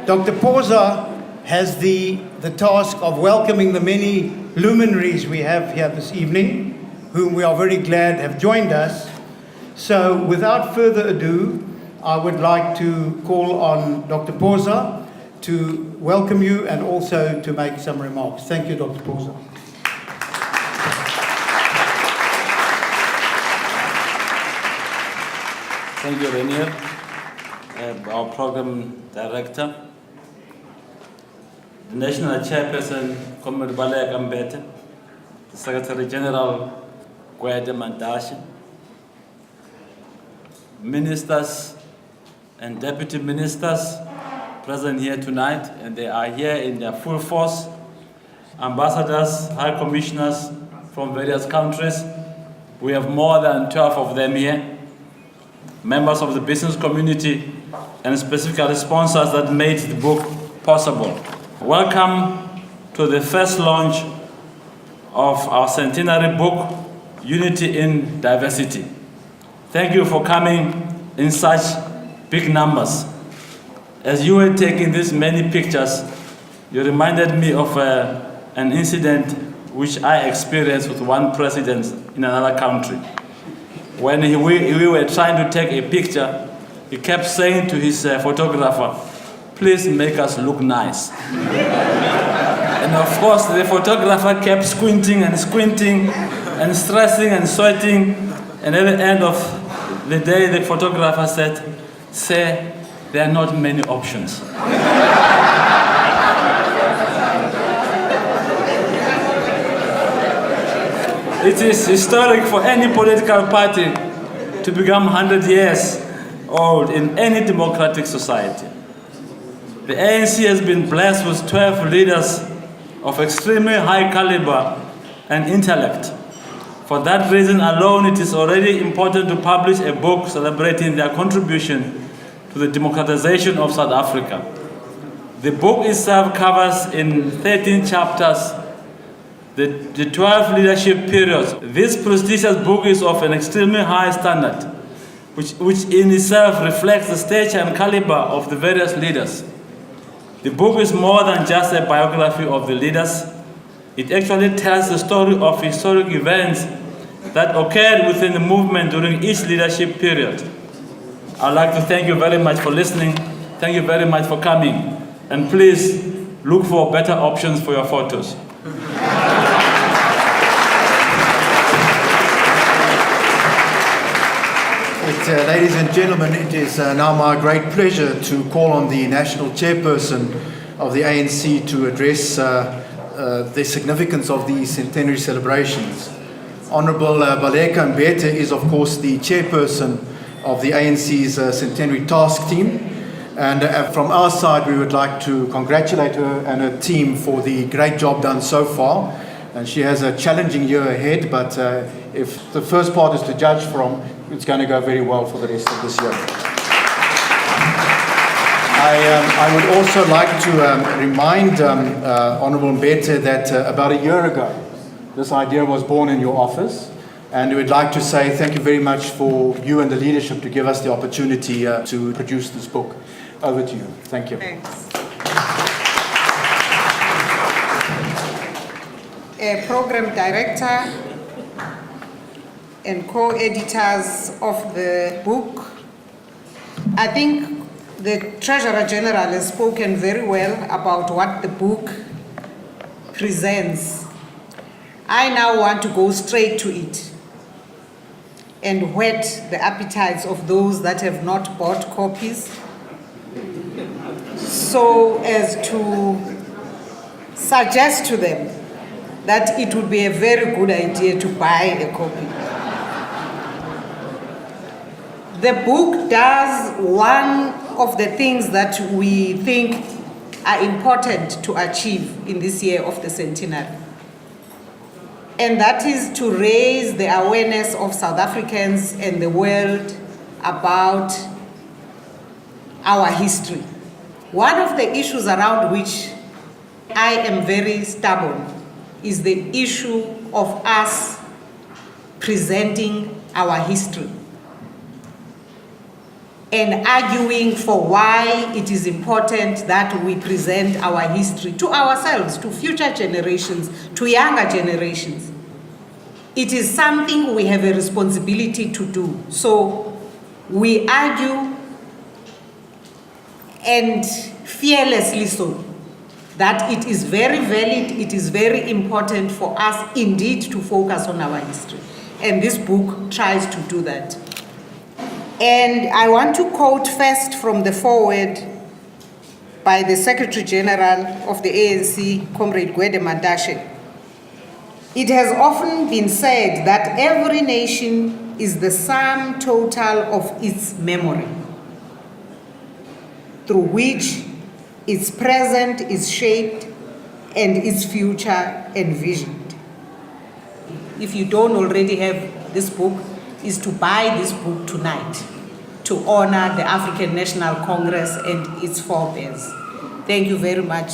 Dr. Posa has the task of welcoming the many luminaries we have here this evening, whom we are very glad have joined us. So without further ado, I would like to call on Dr. Posa to welcome you and also to make some remarks. Thank you, Dr. Posa. Thank you, Renier, our program director, the National Chairperson, Comrade Baleka Mbete, the Secretary General, Gwede Mantashe, ministers and deputy ministers present here tonight, and they are here in their full force, ambassadors, high commissioners from various countries. We have more than 12 of them here. Members of the business community, and specifically sponsors that made the book possible. Welcome to the first launch of our centenary book, Unity in Diversity. Thank you for coming in such big numbers. As you were taking these many pictures, you reminded me of an incident which I experienced with one president in another country. When we were trying to take a picture, he kept saying to his photographer, "Please make us look nice." And of course, the photographer kept squinting and stressing and sweating. And at the end of the day, the photographer said, "Sir, there are not many options." It is historic for any political party to become 100 years old in any democratic society. The ANC has been blessed with 12 leaders of extremely high caliber and intellect. For that reason alone, it is already important to publish a book celebrating their contribution to the democratization of South Africa. The book itself covers in 13 chapters the 12 leadership periods. This prestigious book is of an extremely high standard, which in itself reflects the stature and caliber of the various leaders. The book is more than just a biography of the leaders. It actually tells the story of historic events that occurred within the movement during each leadership period. I'd like to thank you very much for listening. Thank you very much for coming. And please look for better options for your photos. Ladies and gentlemen, it is now my great pleasure to call on the National Chairperson of the ANC to address the significance of the centenary celebrations. Honourable Baleka Mbete is, of course, the Chairperson of the ANC's centenary task team. And from our side, we would like to congratulate her and her team for the great job done so far. And she has a challenging year ahead, but if the first part is to judge from, it's going to go very well for the rest of this year. I would also like to remind Honourable Mbete that about a year ago, this idea was born in your office. And we'd like to say thank you very much for you and the leadership to give us the opportunity to produce this book. Over to you. Thank you. Thanks. Program Director and co-editors of the book. I think the Treasurer General has spoken very well about what the book presents. I now want to go straight to it and whet the appetites of those that have not bought copies, so as to suggest to them that it would be a very good idea to buy a copy. The book does one of the things that we think are important to achieve in this year of the centenary. And that is to raise the awareness of South Africans and the world about our history. One of the issues around which I am very stubborn is the issue of us presenting our history. and arguing for why it is important that we present our history to ourselves, to future generations, to younger generations. It is something we have a responsibility to do. So we argue, and fearlessly so, that it is very valid, it is very important for us indeed to focus on our history. And this book tries to do that. And I want to quote first from the foreword by the Secretary General of the ANC, Comrade Gwede Mantashe. It has often been said that every nation is the sum total of its memory, through which its present is shaped and its future envisioned. If you don't already have this book, is to buy this book tonight to honor the African National Congress and its forebears. Thank you very much.